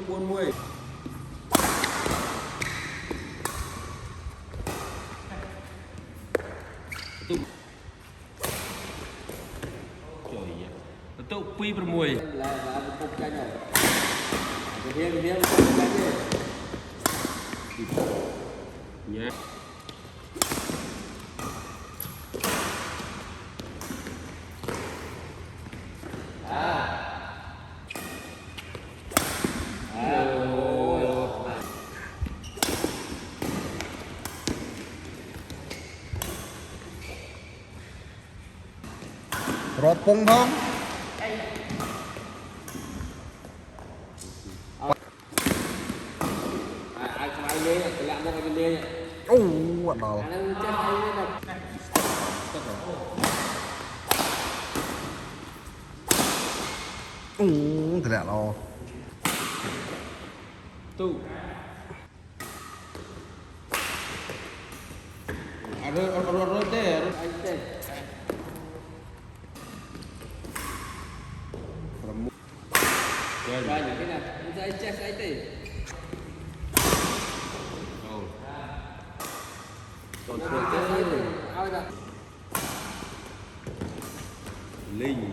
buôn mùi tụ pi bờ mùi là một cục chanh rồi cái viên nhé rọt pung không ai lên cái lạng nó cái lên quạt đầu thật lẹ lo tu rồi tê anh tê rồi những cái này dây check dây tê còn rồi tê ao ra linh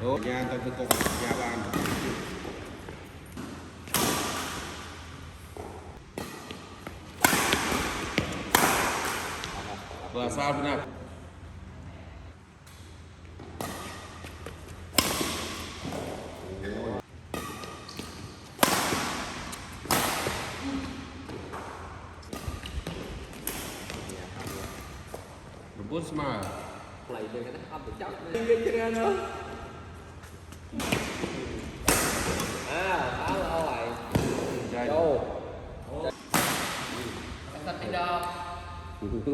đó nhà tao cứ cột nhà bàn và sao thế nào robot smart lại được cái áp được chắc đi ra nữa áo lại đâu thật đi đâu